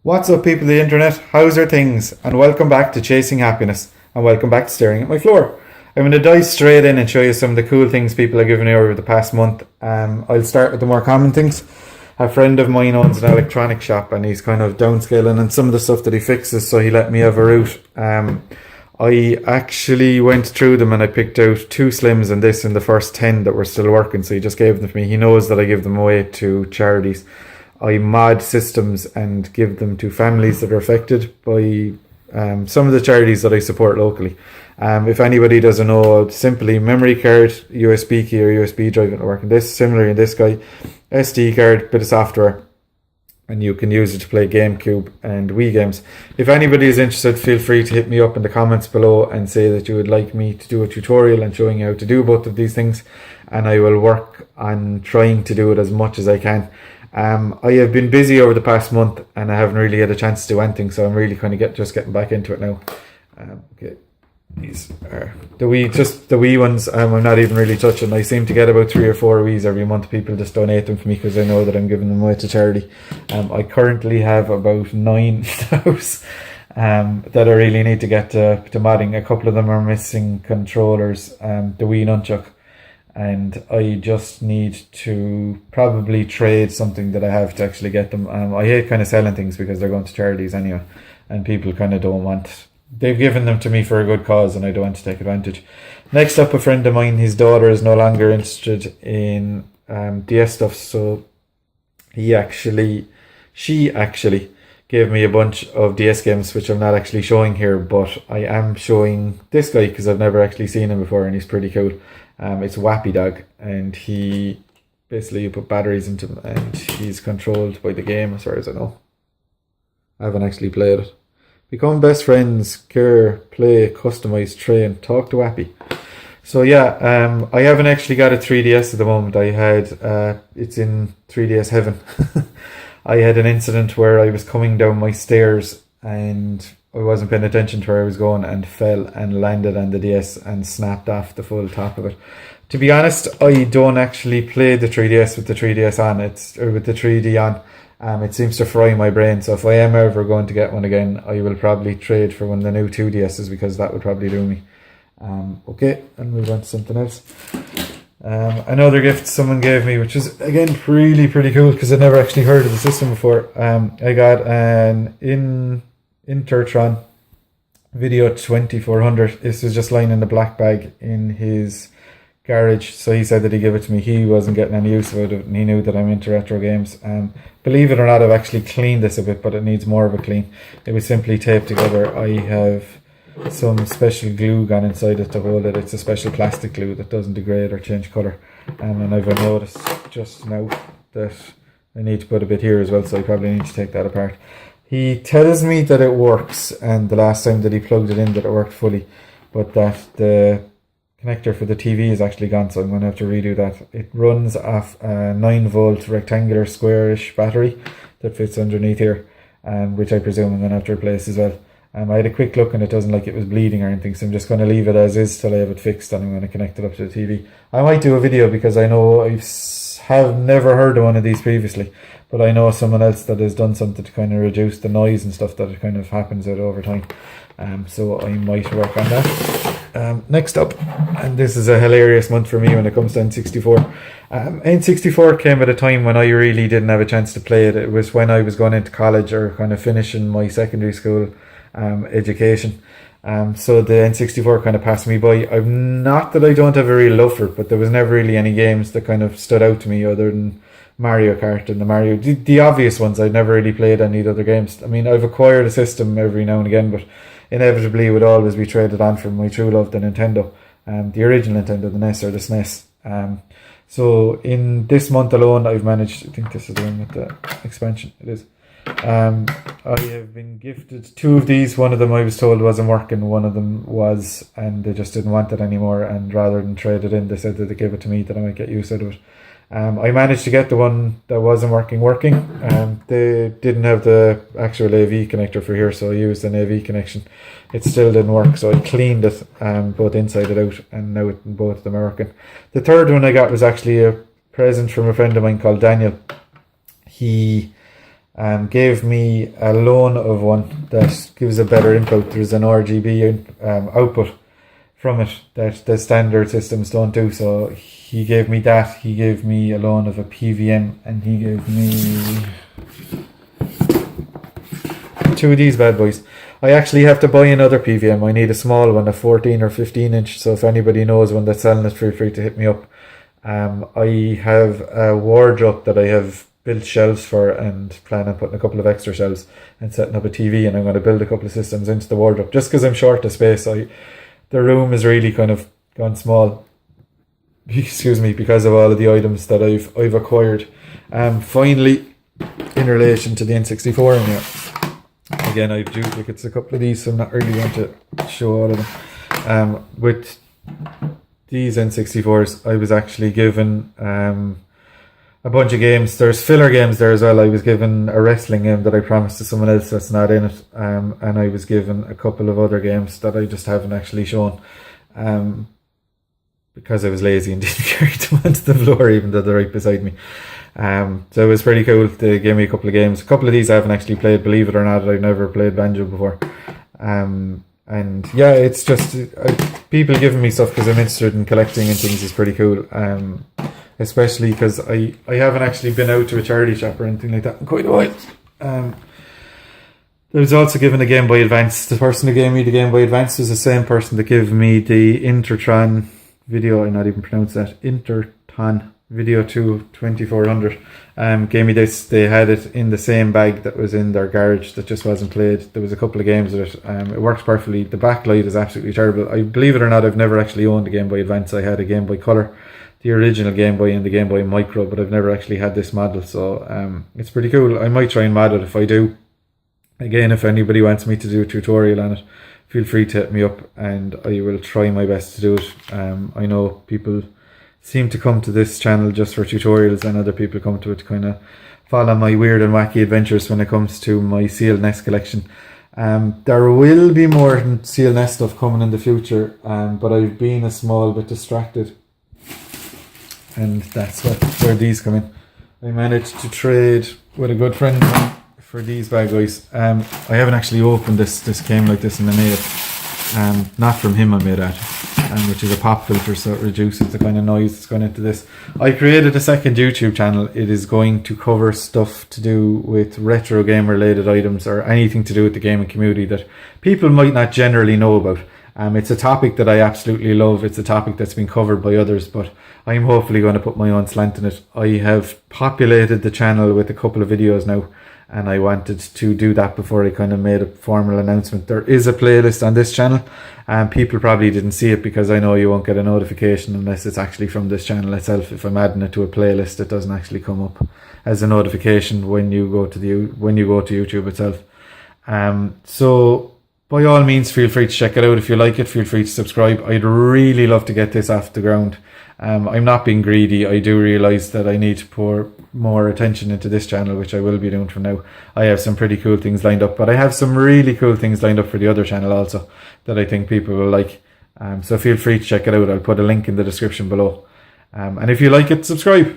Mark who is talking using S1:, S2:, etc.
S1: What's up, people of the internet? How's your things? And welcome back to Chasing Happiness. And welcome back to Staring at My Floor. I'm going to dive straight in and show you some of the cool things people have given me over the past month. I'll start with the more common things. A friend of mine owns an electronic shop and he's kind of downscaling and some of the stuff that he fixes, so he let me have a route. I actually went through them and I picked out two Slims and this in the first 10 that were still working, so he just gave them to me. He knows that I give them away to charities. I mod systems and give them to families that are affected by some of the charities that I support locally. If anybody doesn't know, simply memory card, USB key or USB drive not working. This similar in this guy, SD card, bit of software, and you can use it to play GameCube and Wii games. If anybody is interested, feel free to hit me up in the comments below and say that you would like me to do a tutorial and showing you how to do both of these things, and I will work on trying to do it as much as I can. I have been busy over the past month and I haven't really had a chance to do anything, so I'm really kind of just getting back into it now. Okay, these are the wee ones. I'm not even really touching. I seem to get about 3 or 4 Wiis every month. People just donate them for me because I know that I'm giving them away to charity. I currently have about 9 of those that I really need to get to modding. A couple of them are missing controllers, the Wii Nunchuck. And I just need to probably trade something that I have to actually get them. I hate kind of selling things because they're going to charities anyway, and people kind of don't want. They've given them to me for a good cause, and I don't want to take advantage. Next up, a friend of mine, his daughter is no longer interested in DS stuff, so she actually gave me a bunch of DS games, which I'm not actually showing here, but I am showing this guy because I've never actually seen him before, and he's pretty cool. It's Wappy Dog, and he basically, you put batteries into him and he's controlled by the game as far as I know. I haven't actually played it. Become best friends, care, play, customize, train, talk to Wappy. So yeah, I haven't actually got a 3DS at the moment. I had it's in 3DS heaven. I had an incident where I was coming down my stairs and I wasn't paying attention to where I was going and fell and landed on the DS and snapped off the full top of it. To be honest, I don't actually play the 3DS with the 3DS on, with the 3D on. It seems to fry my brain, so if I am ever going to get one again, I will probably trade for one of the new 2DSs because that would probably do me. Okay, and move on to something else. Another gift someone gave me, which is again really pretty cool because I never actually heard of the system before. I got an Intertron Video 2400. This was just lying in the black bag in his garage, so he said that he gave it to me. He wasn't getting any use out of it and he knew that I'm into retro games. Believe it or not, I've actually cleaned this a bit, but it needs more of a clean. It was simply taped together. I have some special glue gone inside it to hold it. It's a special plastic glue that doesn't degrade or change colour, and I've noticed just now that I need to put a bit here as well, so I probably need to take that apart. He tells me that it works, and the last time that he plugged it in that it worked fully, but that the connector for the TV is actually gone, so I'm going to have to redo that. It runs off a 9-volt rectangular squarish battery that fits underneath here, which I presume I'm going to have to replace as well. I had a quick look and it doesn't like it was bleeding or anything, so I'm just going to leave it as is till I have it fixed, and I'm going to connect it up to the TV. I might do a video because I know have never heard of one of these previously, but I know someone else that has done something to kind of reduce the noise and stuff that it kind of happens out over time. So I might work on that. Next up, and this is a hilarious month for me when it comes to N64. N64 came at a time when I really didn't have a chance to play it. It was when I was going into college or kind of finishing my secondary school education. So the N64 kind of passed me by. I'm not that I don't have a real love for it, but there was never really any games that kind of stood out to me other than Mario Kart and the obvious ones. I'd never really played any other games. I mean, I've acquired a system every now and again, but inevitably it would always be traded on from my true love, the Nintendo, the original Nintendo, the NES or the SNES. So in this month alone, I've managed, I think this is the one with the expansion, it is. I have been gifted 2 of these. One of them I was told wasn't working, one of them was, and they just didn't want it anymore, and rather than trade it in, they said that they gave it to me, that I might get use out of it. I managed to get the one that wasn't working. They didn't have the actual AV connector for here, so I used an AV connection. It still didn't work, so I cleaned it, both inside and out, and now both of them are working. The third one I got was actually a present from a friend of mine called Daniel. He gave me a loan of one that gives a better input. There's an RGB output from it that the standard systems don't do. So he gave me that. He gave me a loan of a PVM, and he gave me 2 of these bad boys. I actually have to buy another PVM. I need a small one, a 14 or 15 inch. So if anybody knows one that's selling it, feel free to hit me up. I have a wardrobe that I have built shelves for, and plan on putting a couple of extra shelves and setting up a TV, and I'm going to build a couple of systems into the wardrobe just because I'm short of space. The room is really kind of gone small, excuse me, because of all of the items that I've acquired. Finally, in relation to the N64 in here, again, I've duplicates a couple of these, so I'm not really going to show all of them. With these N64s, I was actually given a bunch of games. There's filler games there as well. I was given a wrestling game that I promised to someone else that's not in it, and I was given a couple of other games that I just haven't actually shown, because I was lazy and didn't carry them onto the floor, even though they're right beside me. So it was pretty cool. They gave me a couple of games. A couple of these I haven't actually played, believe it or not. I've never played Banjo before. And yeah, it's just people giving me stuff because I'm interested in collecting and things is pretty cool. Especially because I haven't actually been out to a charity shop or anything like that in quite a while. I was also given a Game Boy Advance. The person who gave me the Game Boy Advance was the same person that gave me the Interton Video, I not even pronounce that, Interton Video 2 2400. Gave me this. They had it in the same bag that was in their garage that just wasn't played. There was a couple of games with it. It works perfectly. The backlight is absolutely terrible. I believe it or not, I've never actually owned a Game Boy Advance. I had a Game Boy Color, the original Game Boy, and the Game Boy Micro, but I've never actually had this model. So it's pretty cool. I might try and mod it if I do. Again, if anybody wants me to do a tutorial on it, feel free to hit me up and I will try my best to do it. I know people seem to come to this channel just for tutorials, and other people come to it to kind of follow my weird and wacky adventures when it comes to my CLNES collection. There will be more CLNES stuff coming in the future, but I've been a small bit distracted, and that's where these come in. I managed to trade with a good friend for these bad guys. I haven't actually opened this. This came like this in the mail. Not from him, I made that, which is a pop filter, so it reduces the kind of noise that's going into this. I created a second YouTube channel. It is going to cover stuff to do with retro game related items, or anything to do with the gaming community that people might not generally know about. It's a topic that I absolutely love. It's a topic that's been covered by others, but I'm hopefully going to put my own slant in it. I have populated the channel with a couple of videos now, and I wanted to do that before I kind of made a formal announcement. There is a playlist on this channel, and people probably didn't see it because I know you won't get a notification unless it's actually from this channel itself. If I'm adding it to a playlist, it doesn't actually come up as a notification when you go to YouTube itself. So by all means, feel free to check it out. If you like it, feel free to subscribe. I'd really love to get this off the ground. I'm not being greedy. I do realise that I need to pour more attention into this channel, which I will be doing from now. I have some pretty cool things lined up, but I have some really cool things lined up for the other channel also that I think people will like. So feel free to check it out. I'll put a link in the description below. And if you like it, subscribe.